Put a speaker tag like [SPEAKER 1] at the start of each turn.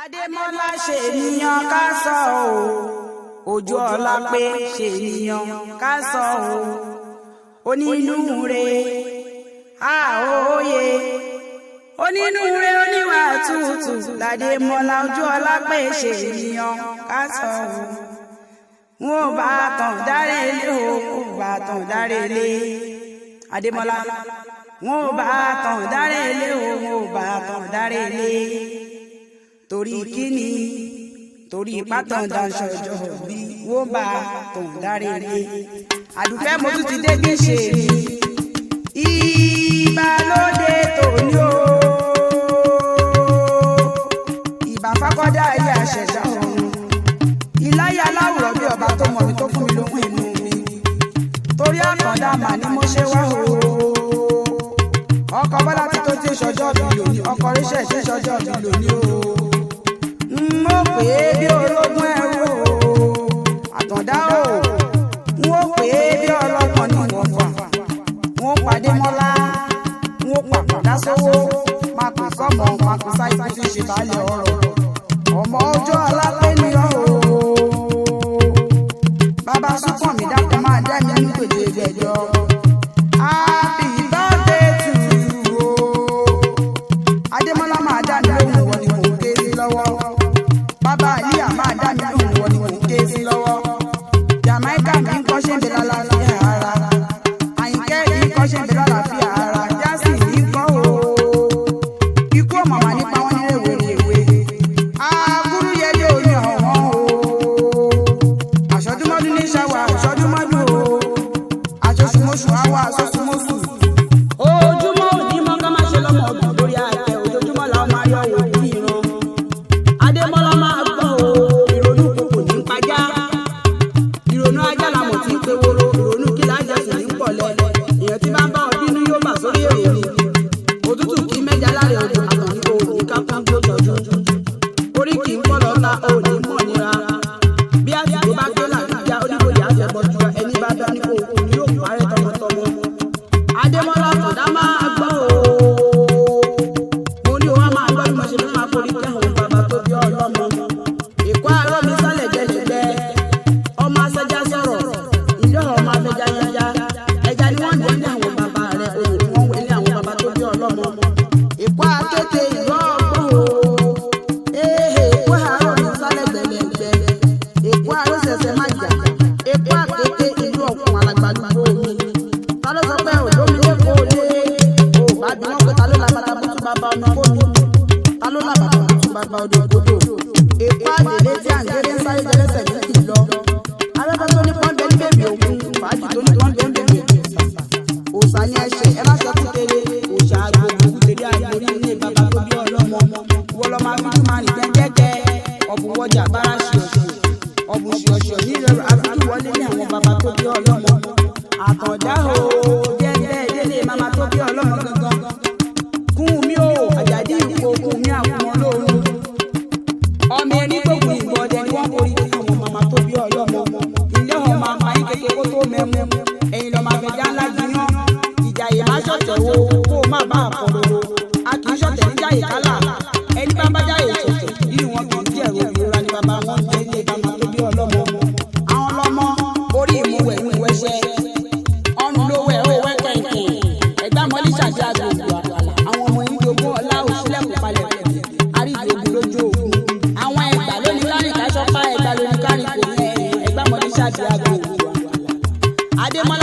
[SPEAKER 1] Adémọ́lá ṣènìyàn ká sọ o, ojú ọlá pé ṣènìyàn ká sọ o, onínúure àòye onínúure oníwà tútù l'Adémọ́lá ojú ọlá pé ṣènìyàn ká sọ o. Wọn ò bá tàn dáre ilé o, wọn ò bá tàn dáre ilé Adémọ́lá, wọn ò bá tàn dáre ilé o, wọn ò bá tàn dáre ilé. Torí kíni, torí pátán dáṣọjọ bí wọ́n bá tàn dáre ilé. Àdùfẹ́ mo tún ti dé bí ṣe mi, ìbálòdé tòní o. Ìbà fákọ́dá ayé àṣẹ̀dá ọ̀run, ìláyà aláwùrọ̀ bí ọba tó mọ̀ mi tó fún mi lóhùn inú mi. Torí àkàndá mà ni mo ṣe wá o. Ọkọ̀ Bọ́lá ti tó tí ṣọjọ́ bí lónìí, ọkọ̀ ríṣẹ̀ tí ṣọjọ́ bí lónìí o. Mo pè é bí ológun ẹrú o, àtàndá o. Wọ́n pè é bí ọlọ́gbọ́n ní ìwọ̀fà. Wọ́n pàdé mọ́lá, wọ́n pàpàdá sówó. Máa pè sọ́mọ, máa pè sáyé tí ṣe báálẹ̀ ọ̀rọ̀. Ọmọ ojú alápẹ́ ni ọ́ o. Bàbá Súnkàn mi dákun máa dá mi ní gbèdé ìgbẹ́jọ́. Happy birthday to you o. Adémọ́lá máa dá mi lóhùn wọ ni mò ń ké sí lọ́wọ́. Bàbá Àlíyà máa dá mi lóhùn wọ ni mò ń ké sí lọ́wọ́. Jàmáíkà mi ń kọ́ ṣe ń bẹ lálàáfíà ara. Àyìnkẹ́ yìí ń kọ́ ṣe ń bẹ lálàáfíà ara. Jásì yìí ń kọ́ o. Ikú ọ̀mọ̀mà nípa wọn ní rèwerèwe. Àbúrú yẹlé omi ọ̀wọ́n o. Àṣọdúnmọ́dún ní ṣàwà àṣọdúnmọ́dún o. Àṣọṣùmọ́ṣù àwọ̀ àṣọṣùmọ́ṣù. Ojúmọ́ òní mọ́ ká má ṣe lọ́mọ ọ̀gbìn lórí àtẹ. Ojoojúmọ́ làwọn máa yọ òwò bí ìran. Adémọ́lá máa gbọ́ o. Ìrònú kòkò ní ń pajá. Ìrònú ajá làmọ̀ tí ń pe woro. Ìrònú kí lájẹ sì ní pọ̀lẹ́. Èèyàn tí bá ń bá ọ bínú yóò bà sórí èrò ni. Òtútù kì í mẹ́ja láre odò àtàn ní òòrùn ká fún bí ó tọ́jú. Orí kì í pọ̀ lọ́ta òní mọ̀ nira. Bí àsìkò bá tó làbíjá oníbòyà àjẹbọ̀jú ẹni bá dá nípò òkú ni yóò parẹ́ tọmọtọmọ. Adémọ́lá kọ̀dá máa gbọ́ o. Mo ní o wá máa gbọ́ bí mo ṣe fẹ́ máa forí kẹ́hùn bàbá tó bí ọlọ́mọ. Èkó àárọ̀ mi sálẹ̀ jẹ́jẹ́jẹ́. Ọmọ asẹ́já sọ̀rọ̀, ìjọ ọmọ afẹ́já yáyá. Ẹja ni wọ́n dẹ̀ ní àwọn bàbá rẹ̀, òun ni wọ́n wẹ̀ ní àwọn bàbá tó bí ọlọ́mọ. Èkó akéde ìlú ọgbọ́n o. Èkó àárọ̀ mi sálẹ̀ gbẹ̀lẹ̀gbẹ̀. Èkó àárọ̀ ṣẹ̀ṣẹ̀ má jà. Èkó àkéde ìlú ọ̀kun alàgbàlúgbò mi. Ta ló sọ pé òdómi lẹ́kọ̀ọ́ lé? O bá bí wọ́n pé ta ló labata bùtù bàbá ọmọ kómi? Ta ló labata bùtù bàbá ọdẹ òkodò? Èkó àdèlé tí à ń géré ń sáré jẹlẹ́sẹ̀ ní kì í lọ. Arẹ́fẹ́ tó ní pọ́ńbẹ́ ní bèbè òkun, fàájì tó ní pọ́ńbẹ́ ń bèbè òkun. Òòṣà ni ẹṣẹ̀ ẹ má ṣe kú kéré. Òòṣà àgbègbè kúkéré àgbórí ní bàbá tó bí ọlọ́mọ. Wọ́n lọ́ máa fi tún máa rìn jẹ́jẹ́. Ọ̀bùn wọjà bára ṣìọ̀ṣìọ̀. Ọ̀bùn ṣìọ̀ṣìọ̀ ní ìrẹ̀rọ̀ àbíkú wọlé ní àwọn bàbá tó bí ọlọ́mọ. Àtàndá o, jẹ́jẹ́ délé màmá tó bí ọlọ́mọ gangan. Kún mi o, àjàdí ìkó kún mi àkùnmọ́ lóru. Ọmọ ẹni tó kù ìgbọ̀dẹ ni wọ́n forí kí àwọn màmá tó bí ọlọ́mọ. Ilé ọmọ àmàyín kékeré kó tó mẹ́mu. Ẹ̀yin lọ́mọ afẹ́já ńlá jiyán. Ìjà yìí má ṣọ̀tẹ̀ wo kó o má bá àpọ̀rọ̀. A kì í ṣọ̀tẹ̀ níjà yìí kálà. Ẹni bá ń bájá yìí ṣọ̀tẹ̀, irú wọn kì í jẹ̀rọ ìrora ni bàbá wọn jẹ́ ilé bàbá tó bí ọlọ́mọ. Àwọn ọlọ́mọ orí ìmúwẹ̀ ìmúwẹ̀ṣẹ́. Ọrùn ló wẹ̀ ó wẹ́ kẹ̀kẹ́. Ẹ̀gbá mọ́lí ṣàṣà gbogbo àgbàlá. Àwọn ọmọ yìí jogún ọlá òṣìlẹ̀kùn palẹ̀ pẹ̀lú. Àríjogún lójú ògùn. Àwọn ẹgbà lóní kárìn káṣọ́pá ẹgbà lóní kárìn kò ní ẹ̀gbá mọ́lí ṣàṣà gbogbo àgbàlá. Adémọ́lá